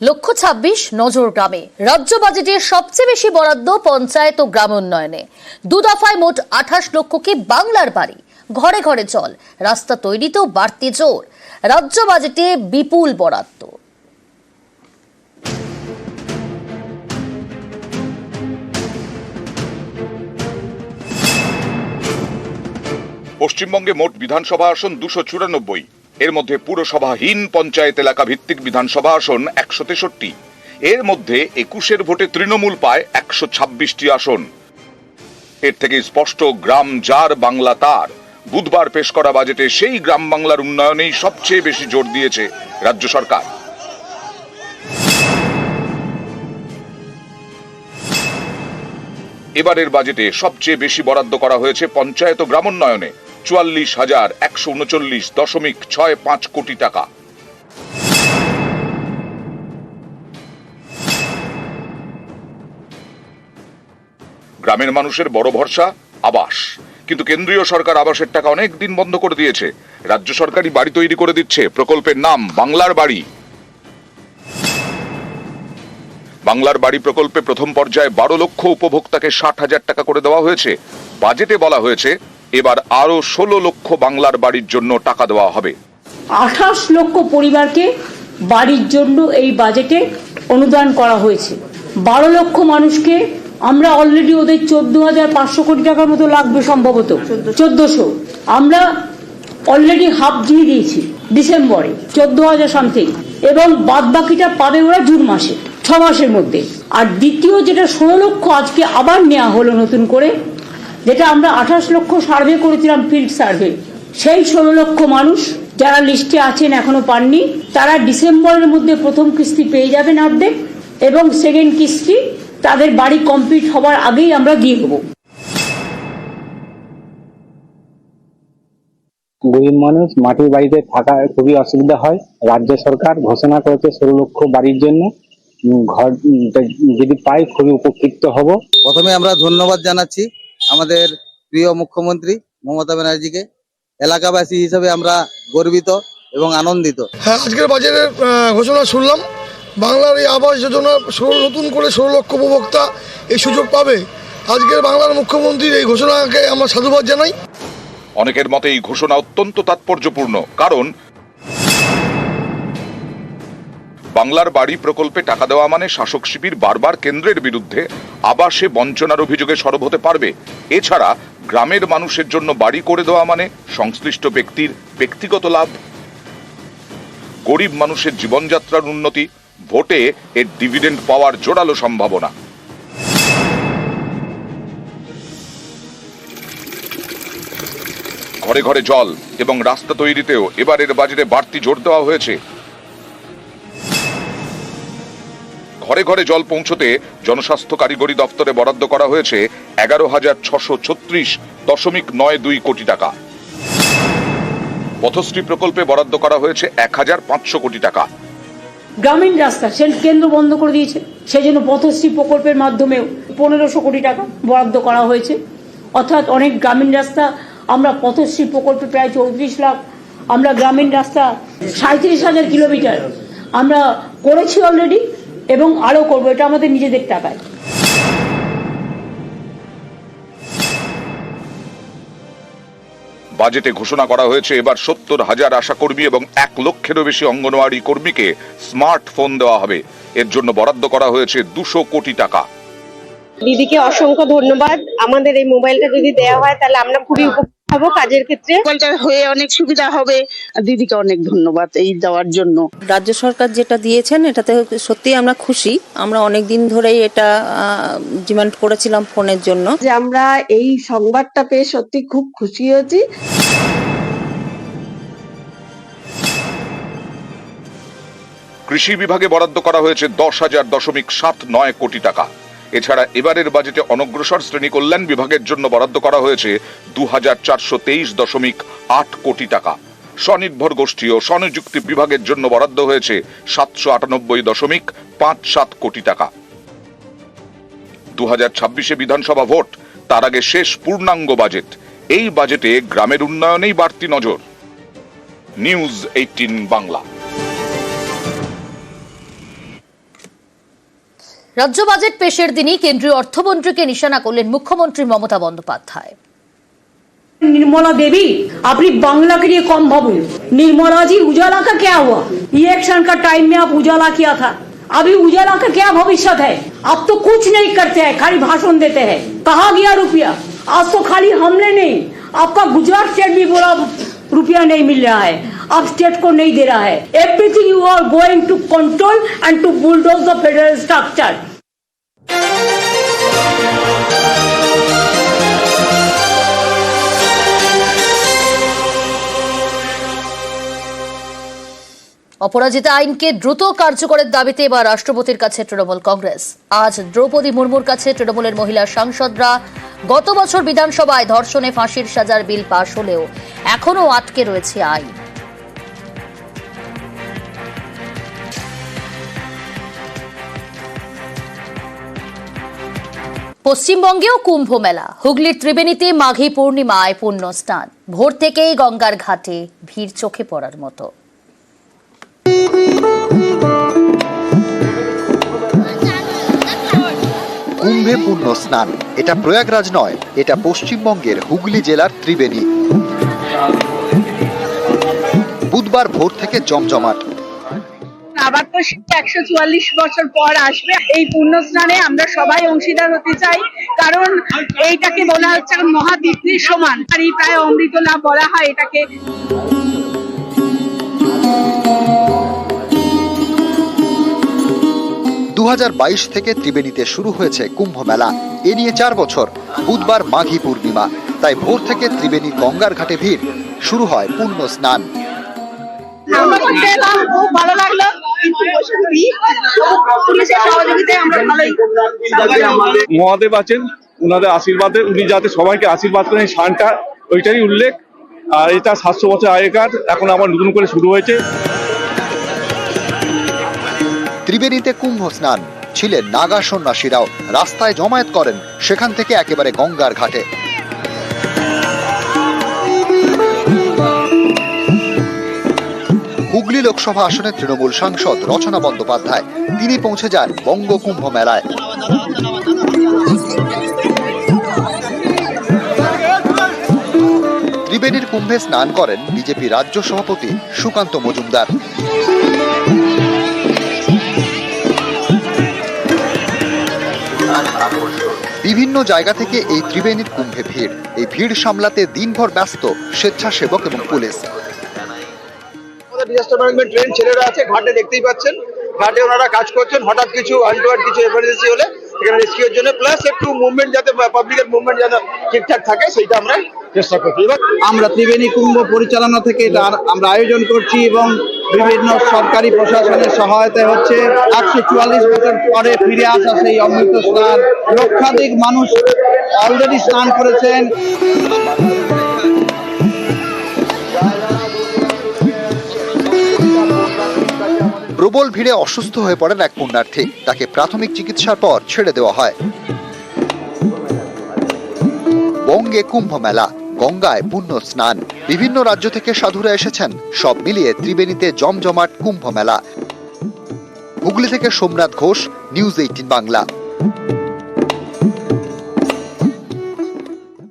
লক্ষ্য 26 নজর গ্রামে রাজ্য বাজেটের সবচেয়ে বেশি বরাদ্দ পঞ্চায়েত ও গ্রাম উন্নয়নে। দু দফায় মোট 28 লক্ষকে বাংলার বাড়ি, ঘরে ঘরে জল, রাস্তা তৈরিতেও বাড়তি জোর। রাজ্য বাজেটে বিপুল বরাদ্দ। পশ্চিমবঙ্গে মোট বিধানসভা আসন 294, এর মধ্যে পুরসভাহীন পঞ্চায়েত এলাকা ভিত্তিক বিধানসভা আসন 163। এর মধ্যে 21 ভোটে তৃণমূল পায় 126টি আসন। এর থেকে স্পষ্ট গ্রাম যার বাংলা তার। বুধবার পেশ করা বাজেটে সেই গ্রাম বাংলার উন্নয়নেই সবচেয়ে বেশি জোর দিয়েছে রাজ্য সরকার। এবারের বাজেটে সবচেয়ে বেশি বরাদ্দ করা হয়েছে পঞ্চায়েত ও গ্রাম উন্নয়নে 44,139.65 কোটি টাকা। গ্রামের মানুষের বড় ভরসা আবাস, কিন্তু কেন্দ্রীয় সরকার আবাসের টাকা অনেক দিন বন্ধ করে দিয়েছে। রাজ্য সরকারই বাড়ি তৈরি করে দিচ্ছে। প্রকল্পের নাম বাংলার বাড়ি। বাংলার বাড়ি প্রকল্পে প্রথম পর্যায়ে 12 লক্ষ উপভোক্তাকে 60,000 টাকা করে দেওয়া হয়েছে। বাজেটে বলা হয়েছে এবার আরো 16 লক্ষ বাংলার বাড়ির জন্য টাকা দেওয়া হবে। 28 লক্ষ পরিবারকে বাড়ির জন্য এই বাজেটে অনুদান করা হয়েছে। 12 লক্ষ মানুষকে আমরা অলরেডি ওদের 14,500 কোটি টাকার মতো লাগবে, সম্ভবত 1400। আমরা অলরেডি হাফ দিয়ে দিয়েছি ডিসেম্বরে, 14,000 সামথিং, এবং বাদ বাকিটা পাবে ওরা জুন মাসে, 6 মাসের মধ্যে। আর দ্বিতীয় যেটা 16 লক্ষ আজকে আবার নেওয়া হলো নতুন করে, যেটা আমরা 28 লক্ষ সার্ভে করেছিলাম, ফিল্ড সার্ভে, সেই 16 লক্ষ মানুষ যারা লিস্টে আছেন এখনো পাননি, তারা ডিসেম্বরের মধ্যে প্রথম কিস্তি পেয়ে যাবেন অর্ধেক, এবং সেকেন্ড কিস্তি তাদের বাড়ি কমপ্লিট হবার আগেই আমরা দিয়ে দেবো। গরিব মানুষ মাটির বাড়িতে থাকা খুবই অসুবিধা হয়। রাজ্য সরকার ঘোষণা করেছে 16 লক্ষ বাড়ির জন্য। ঘর যদি পাই খুবই উপকৃত হব। প্রথমে আমরা ধন্যবাদ জানাচ্ছি আমাদের প্রিয় মুখ্যমন্ত্রী মমতা ব্যানার্জিকে। এলাকাবাসী হিসেবে আমরা গর্বিত এবং আনন্দিত। হ্যাঁ, আজকের বাজেটের ঘোষণা শুনলাম। বাংলার এই আবাস যোজনা নতুন করে 16 লক্ষ উপভোক্তা এই সুযোগ পাবে। আজকের বাংলার মুখ্যমন্ত্রীর এই ঘোষণাকে আমরা সাধুবাদ জানাই। অনেকের মতে এই ঘোষণা অত্যন্ত তাৎপর্যপূর্ণ, কারণ বাংলার বাড়ি প্রকল্পে টাকা দেওয়া মানে শাসক শিবির বারবার কেন্দ্রের বিরুদ্ধে আবাসে বঞ্চনার অভিযোগে সরব হতে পারবে। এছাড়া গ্রামের মানুষের জন্য বাড়ি করে দেওয়া মানে সংশ্লিষ্ট ব্যক্তির ব্যক্তিগত লাভ, গরিব মানুষের জীবনযাত্রার উন্নতি, ভোটে এর ডিভিডেন্ড পাওয়ার জোরালো সম্ভাবনা। ঘরে ঘরে জল এবং রাস্তা তৈরিতেও এবারের বাজেটে বাড়তি জোর দেওয়া হয়েছে। ঘরে ঘরে জল পৌঁছতে জনস্বাস্থ্য কারিগরি দপ্তরে বরাদ্দ করা হয়েছে 11,636.92 কোটি টাকা। পথশ্রী প্রকল্পে বরাদ্দ করা হয়েছে 1,500 কোটি টাকা। গ্রামীণ রাস্তা সেলফ কেন্দ্র বন্ধ করে দিয়েছে, সেই জন্য পথশ্রী প্রকল্পের মাধ্যমে 1,500 কোটি টাকা বরাদ্দ করা হয়েছে। অর্থাৎ অনেক গ্রামীণ রাস্তা আমরা পথশ্রী প্রকল্পে প্রায় 34 লাখ, আমরা গ্রামীণ রাস্তা 37,000 কিলোমিটার আমরা করেছি অলরেডি, এবং আরো করবো। এটা আমাদের নিজেদের টাকায়। বাজেটে ঘোষণা করা হয়েছে এবার 70,000 আশা কর্মী এবং 1 লক্ষেরও বেশি অঙ্গনওয়াড়ি কর্মীকে স্মার্টফোন দেওয়া হবে। এর জন্য বরাদ্দ করা হয়েছে 200 কোটি টাকা। দিদিকে অসংখ্য ধন্যবাদ। আমাদের এই মোবাইলটা যদি দেওয়া হয় তাহলে আমরা খুবই উপকৃত হব কাজের ক্ষেত্রে। মোবাইলটা হয়ে অনেক সুবিধা হবে। দিদিকে অনেক ধন্যবাদ এই দেওয়ার জন্য। রাজ্য সরকার যেটা দিয়েছেন এটাতে সত্যি আমরা খুশি। আমরা অনেক দিন ধরেই এটা ডিমান্ড করেছিলাম ফোনের জন্য। যে আমরা এই সংবাদটা পেয়ে সত্যি খুব খুশি হয়েছি। কৃষি বিভাগে বরাদ্দ করা হয়েছে 10,000.79 কোটি টাকা। এছাড়া এবারের বাজেটে অনগ্রসর শ্রেণী কল্যাণ বিভাগের জন্য বরাদ্দ করা হয়েছে 2,423.8 কোটি টাকা। স্বনির্ভর গোষ্ঠী ও স্বনিযুক্তি বিভাগের জন্য বরাদ্দ হয়েছে 798.57 কোটি টাকা। 2026 বিধানসভা ভোট, তার আগে শেষ পূর্ণাঙ্গ বাজেট। এই বাজেটে গ্রামের উন্নয়নেই বাড়তি নজর। নিউজ 18 বাংলা। রাজ্য বাজেট পেশের দিনই কেন্দ্রীয় অর্থমন্ত্রীকে নিশানা করলেন মুখ্যমন্ত্রী মমতা বন্দ্যোপাধ্যায়। निर्मला देवी अपनी बांग्ला के लिए कम भावुन। निर्मला जी, उजाला का क्या हुआ? इलेक्शन का टाइम में आप उजाला किया था, अभी उजाला का क्या भविष्य है? अब तो कुछ नहीं करते हैं, खाली भाषण देते हैं। कहाँ गया रुपया? आज तो खाली हमने नहीं, आपका गुजरात स्टेट भी बोला रुपया नहीं मिल रहा है, अब स्टेट को नहीं दे रहा है। Everything you are going to control and to bulldoze the federal structure. Aparajita আইনকে দ্রুত কার্যকরের দাবিতে এবার রাষ্ট্রপতির কাছে তৃণমূল কংগ্রেস। আজ দ্রৌপদী মুর্মুর কাছে তৃণমূলের মহিলা সাংসদরা গত বছর বিধানসভায় ধর্ষণে ফাঁসির সাজার বিল পাশ হলেও এখনো আটকে রয়েছে আইন। পশ্চিমবঙ্গেও কুম্ভ মেলা। হুগলির ত্রিবেণীতে মাঘী পূর্ণিমায় পুণ্য স্নান। ভোর থেকেই গঙ্গার ঘাটে ভিড় চোখে পড়ার মতো। কুম্ভে পূর্ণ স্নান, এটা প্রয়াগরাজ নয়, এটা পশ্চিমবঙ্গের হুগলি জেলার ত্রিবেণী। বুধবার ভোর থেকে জমজমাট। আবার তো 144 বছর পর আসবে এই পুণ্য স্নানে, আমরা সবাই অংশীদার হতে চাই, কারণ এইটাকে বলা হচ্ছে মহাতীর্থের সমান, আর এই প্রায় অমৃত লাভ বলা হয় এটাকে। দু 2022 থেকে ত্রিবেণীতে শুরু হয়েছে কুম্ভ মেলা। এ নিয়ে 4 বছর। বুধবার মাঘী পূর্ণিমা, তাই ভোর থেকে ত্রিবেণী গঙ্গার ঘাটে ভিড়। শুরু হয় পূর্ণ স্নান। আমরা করতে এলাম, খুব ভালো লাগলো, কিন্তু পুলিশের সহযোগিতায় আমরা ভালোই। মহাদেব আছেন, ওনাদের আশীর্বাদে উনি যাতে সবাইকে আশীর্বাদ করেন, শানটা ওইটারই উল্লেখ। আর এটা 700 বছর আগেকার, এখন আবার নতুন করে শুরু হয়েছে। ত্রিবেণীতে কুম্ভ স্নান, ছিলেন নাগা সন্ন্যাসীরাও। রাস্তায় জমায়েত করেন, সেখান থেকে একেবারে গঙ্গার ঘাটে। হুগলি লোকসভা আসনের তৃণমূল সাংসদ রচনা বন্দ্যোপাধ্যায়, তিনি পৌঁছে যান বঙ্গ কুম্ভ মেলায়। ত্রিবেণীর কুম্ভে স্নান করেন বিজেপি রাজ্য সভাপতি সুকান্ত মজুমদার। বিভিন্ন জায়গা থেকে এই ত্রিবেণীর কুম্ভে ভিড়। এই ভিড় সামলাতে দিনভর ব্যস্ত স্বেচ্ছাসেবক এবং পুলিশ। ডিজাস্টার ম্যানেজমেন্ট ট্রেন ছেলেরা আছে ঘাটে, দেখতেই পাচ্ছেন ঘাটে ওনারা কাজ করছেন। হঠাৎ কিছু আনটোয়ার্ড কিছু এমার্জেন্সি হলে এখানে রেস্কিউর জন্য, প্লাস একটু মুভমেন্ট যাতে পাবলিকের মুভমেন্ট যাতে ঠিকঠাক থাকে সেইটা আমরা চেষ্টা করছি। আমরা ত্রিবেণী কুম্ভ পরিচালনা থেকে আমরা আয়োজন করছি এবং বিভিন্ন সরকারি প্রশাসনের সহায়তায় হচ্ছে। 144 বছর পরে ফিরে আসা সেই অমৃত স্নান, লক্ষাধিক মানুষ অলরেডি স্নান করেছেন। প্রবল ভিড়ে অসুস্থ হয়ে পড়েন এক পুণ্যার্থী, তাকে প্রাথমিক চিকিৎসার পর ছেড়ে দেওয়া হয়। বঙ্গে কুম্ভ মেলা, গঙ্গায় পুণ্য স্নান, বিভিন্ন রাজ্য থেকে সাধুরা এসেছেন। সব মিলিয়ে ত্রিবেণীতে জমজমাট কুম্ভ মেলা। হুগলি থেকে সোমনাথ ঘোষ, নিউজ 18 বাংলা।